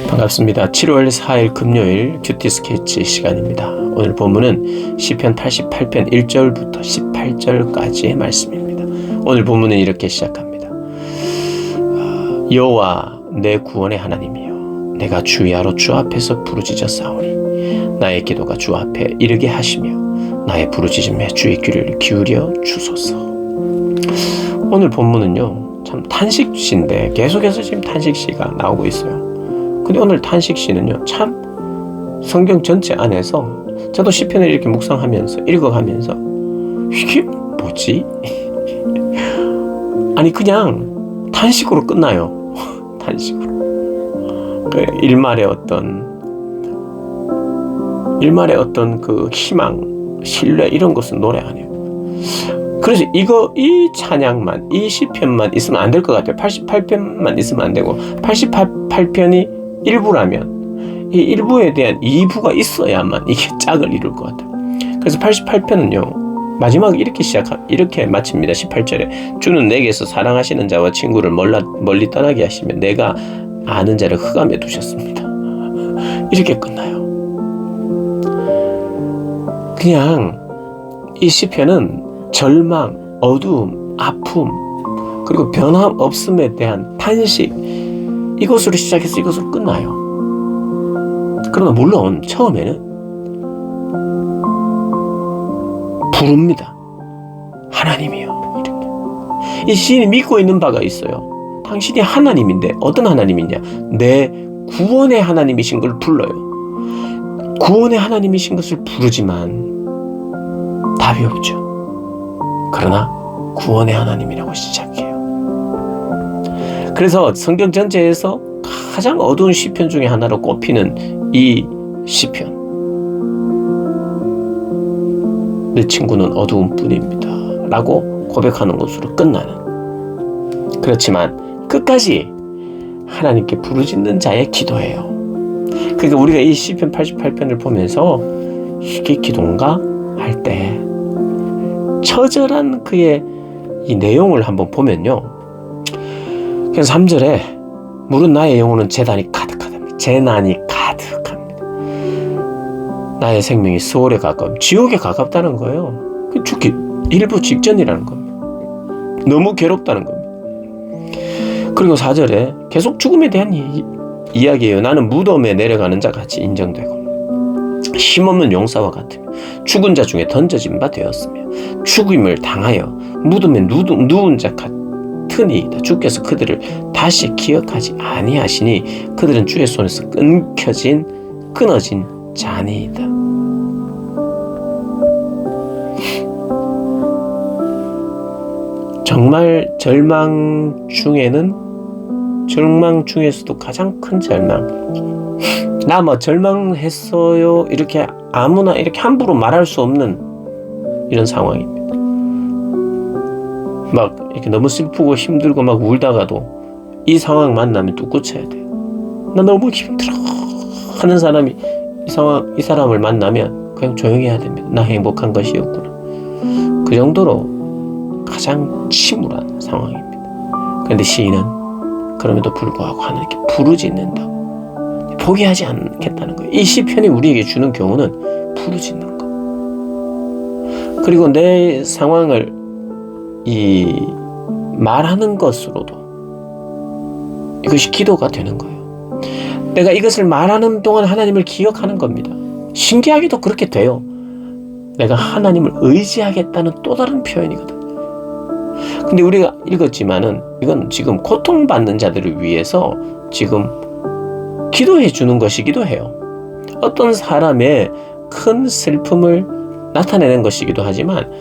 반갑습니다. 7월 4일 금요일 큐티 스케치 시간입니다. 오늘 본문은 시편 88편 1절부터 18절까지의 말씀입니다. 오늘 본문은 이렇게 시작합니다. 여호와 내 구원의 하나님이여, 내가 주야로 주 앞에서 부르짖었사오니 나의 기도가 주 앞에 이르게 하시며 나의 부르짖음에 주의 귀를 기울여 주소서. 오늘 본문은요, 참 탄식시인데 계속해서 지금 탄식시가 나오고 있어요. 근데 오늘 탄식시는요, 참 성경 전체 안에서 저도 시편을 이렇게 묵상하면서 읽어가면서 이게 뭐지? 아니 그냥 탄식으로 끝나요. 탄식으로. 일말의 어떤 그 희망, 신뢰 이런 것은 노래 안 해요. 그래서 이 찬양만, 이 시편만 있으면 안 될 것 같아요. 88편만 있으면 안 되고 88편이 1부라면 이 1부에 대한 2부가 있어야만 이게 짝을 이룰 것 같아요. 그래서 88편은요, 마지막에 이렇게 마칩니다. 18절에 주는 내게서 사랑하시는 자와 친구를 멀리 떠나게 하시며 내가 아는 자를 흑암에 두셨습니다. 이렇게 끝나요. 그냥 이 시편은 절망, 어두움, 아픔, 그리고 변함없음에 대한 탄식, 이것으로 시작해서 이것으로 끝나요. 그러나 물론 처음에는 부릅니다. 하나님이요. 이렇게. 이 시인이 믿고 있는 바가 있어요. 당신이 하나님인데 어떤 하나님이냐? 내 구원의 하나님이신 걸 불러요. 구원의 하나님이신 것을 부르지만 답이 없죠. 그러나 구원의 하나님이라고 시작해요. 그래서 성경 전체에서 가장 어두운 시편 중에 하나로 꼽히는 이 시편, 내 친구는 어두운 뿐입니다 라고 고백하는 것으로 끝나는, 그렇지만 끝까지 하나님께 부르짖는 자의 기도예요. 그러니까 우리가 이 시편 88편을 보면서 이게 기도인가 할 때 처절한 그의 이 내용을 한번 보면요, 그래서 3절에 물은 나의 영혼은 재난이 가득하답니다. 재난이 가득합니다. 나의 생명이 수월에 가까움, 지옥에 가깝다는 거예요. 죽기 일부 직전이라는 겁니다. 너무 괴롭다는 겁니다. 그리고 4절에 계속 죽음에 대한 이야기예요. 나는 무덤에 내려가는 자 같이 인정되고 힘없는 용사와 같으며 죽은 자 중에 던져진 바 되었으며 죽임을 당하여 무덤에 누운 자 같으니 주께서 그들을 다시 기억하지 아니하시니 그들은 주의 손에서 끊어진 자니이다. 정말 절망 중에서도 가장 큰 절망, 나 뭐 절망했어요 이렇게 아무나 이렇게 함부로 말할 수 없는 이런 상황입니다. 막 이렇게 너무 슬프고 힘들고 막 울다가도 이 상황 만나면 뚝 고쳐야 돼요. 나 너무 힘들어 하는 사람이 이 사람을 만나면 그냥 조용히 해야 됩니다. 나 행복한 것이었구나. 그 정도로 가장 침울한 상황입니다. 그런데 시인은 그럼에도 불구하고 하나님께 부르짖는다고, 포기하지 않겠다는 거예요. 이 시편이 우리에게 주는 교훈은 부르짖는 거. 그리고 내 상황을 이 말하는 것으로도 이것이 기도가 되는 거예요. 내가 이것을 말하는 동안 하나님을 기억하는 겁니다. 신기하게도 그렇게 돼요. 내가 하나님을 의지하겠다는 또 다른 표현이거든요. 근데 우리가 읽었지만은 이건 지금 고통받는 자들을 위해서 지금 기도해 주는 것이기도 해요. 어떤 사람의 큰 슬픔을 나타내는 것이기도 하지만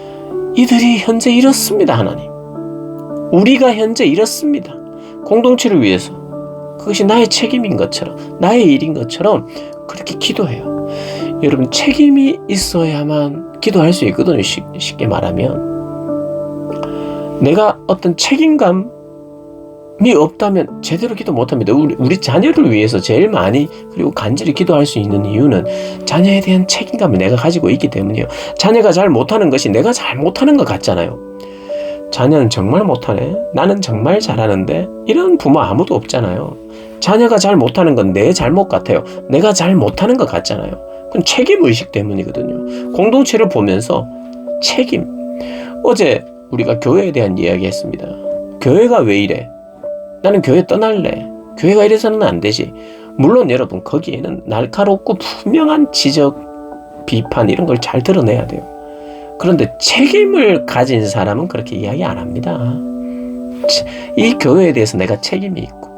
이들이 현재 이렇습니다. 하나님, 우리가 현재 이렇습니다. 공동체를 위해서 그것이 나의 책임인 것처럼, 나의 일인 것처럼 그렇게 기도해요. 여러분, 책임이 있어야만 기도할 수 있거든요. 쉽게 말하면 내가 어떤 책임감이 없다면 제대로 기도 못합니다. 우리 자녀를 위해서 제일 많이 그리고 간절히 기도할 수 있는 이유는 자녀에 대한 책임감을 내가 가지고 있기 때문이에요. 자녀가 잘 못하는 것이 내가 잘 못하는 것 같잖아요. 자녀는 정말 못하네, 나는 정말 잘하는데, 이런 부모 아무도 없잖아요. 자녀가 잘 못하는 건 내 잘못 같아요. 내가 잘 못하는 것 같잖아요. 그건 책임의식 때문이거든요. 공동체를 보면서 책임. 어제 우리가 교회에 대한 이야기 했습니다. 교회가 왜 이래? 나는 교회 떠날래. 교회가 이래서는 안 되지. 물론 여러분, 거기에는 날카롭고 분명한 지적, 비판 이런 걸 잘 드러내야 돼요. 그런데 책임을 가진 사람은 그렇게 이야기 안 합니다. 이 교회에 대해서 내가 책임이 있고,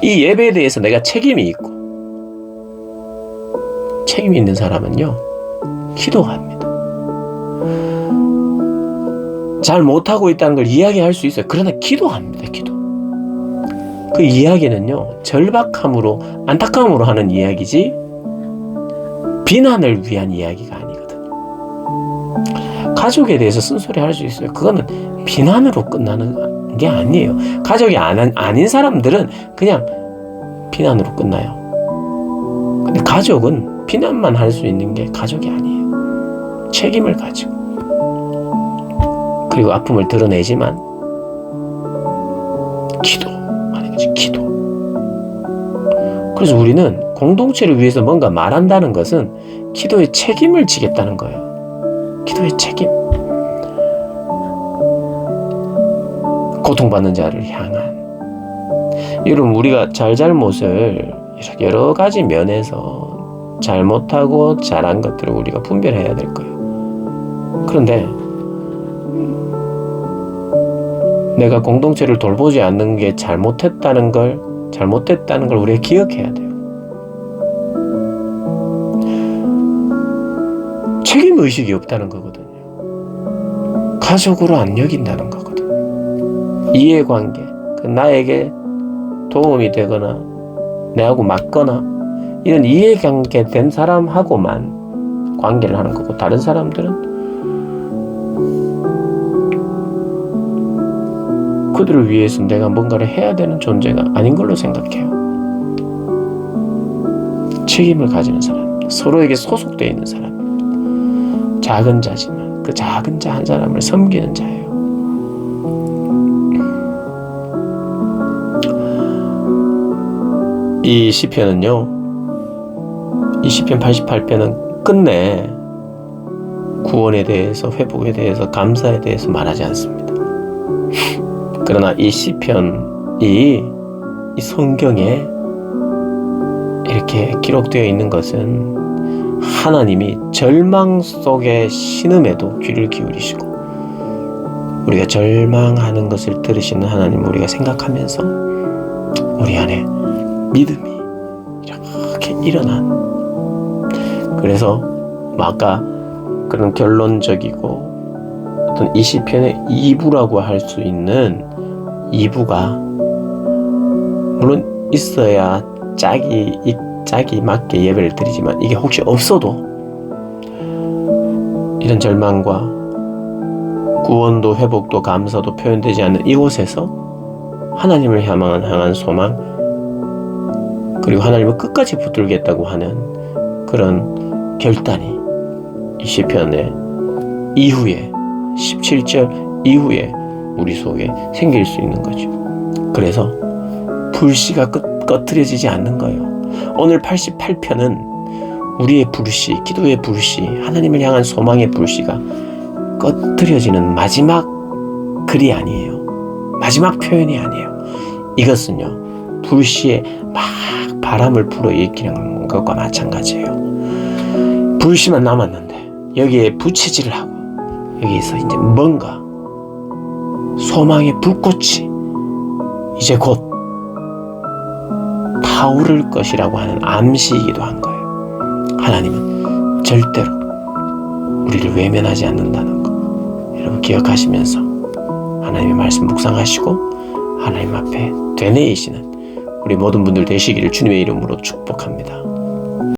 이 예배에 대해서 내가 책임이 있고, 책임이 있는 사람은요, 기도합니다. 잘 못하고 있다는 걸 이야기할 수 있어요. 그러나 기도합니다. 기도. 그 이야기는요, 절박함으로, 안타까움으로 하는 이야기지 비난을 위한 이야기가 아니거든요. 가족에 대해서 쓴소리 할 수 있어요. 그거는 비난으로 끝나는 게 아니에요. 가족이 아닌 사람들은 그냥 비난으로 끝나요. 근데 가족은 비난만 할 수 있는 게 가족이 아니에요. 책임을 가지고, 그리고 아픔을 드러내지만 기도하는 거지. 기도. 그래서 우리는 공동체를 위해서 뭔가 말한다는 것은 기도의 책임을 지겠다는 거예요. 기도의 책임. 고통받는 자를 향한. 여러분, 우리가 잘잘못을 여러 가지 면에서 잘못하고 잘한 것들을 우리가 분별해야 될 거예요. 그런데 내가 공동체를 돌보지 않는 게 잘못됐다는 걸 우리가 기억해야 돼요. 책임의식이 없다는 거거든요. 가족으로 안 여긴다는 거거든요. 이해관계, 나에게 도움이 되거나 내하고 맞거나 이런 이해관계 된 사람하고만 관계를 하는 거고, 다른 사람들은 그들을 위해서 내가 뭔가를 해야 되는 존재가 아닌 걸로 생각해요. 책임을 가지는 사람, 서로에게 소속되어 있는 사람, 작은 자지만 그 작은 자 한 사람을 섬기는 자예요. 이 시편은요, 이 시편 88편은 끝내 구원에 대해서, 회복에 대해서, 감사에 대해서 말하지 않습니다. 그러나 이 시편이 이 성경에 이렇게 기록되어 있는 것은 하나님이 절망 속의 신음에도 귀를 기울이시고, 우리가 절망하는 것을 들으시는 하나님을 우리가 생각하면서 우리 안에 믿음이 이렇게 일어난, 그래서 아까 그런 결론적이고 어떤 이 시편의 2부라고 할 수 있는 2부가 물론 있어야 짝이 맞게 예배를 드리지만, 이게 혹시 없어도 이런 절망과 구원도 회복도 감사도 표현되지 않는 이곳에서 하나님을 향한 소망, 그리고 하나님을 끝까지 붙들겠다고 하는 그런 결단이 이 시편의 이후에 17절 이후에 우리 속에 생길 수 있는 거죠. 그래서 불씨가 꺼트려지지 않는 거예요. 오늘 88편은 우리의 불씨, 기도의 불씨, 하나님을 향한 소망의 불씨가 꺼트려지는 마지막 글이 아니에요. 마지막 표현이 아니에요. 이것은요, 불씨에 막 바람을 불어일으키는 것과 마찬가지예요. 불씨만 남았는데 여기에 부채질을 하고 여기에서 이제 뭔가 소망의 불꽃이 이제 곧 타오를 것이라고 하는 암시이기도 한 거예요. 하나님은 절대로 우리를 외면하지 않는다는 거 여러분 기억하시면서 하나님의 말씀 묵상하시고 하나님 앞에 되뇌이시는 우리 모든 분들 되시기를 주님의 이름으로 축복합니다.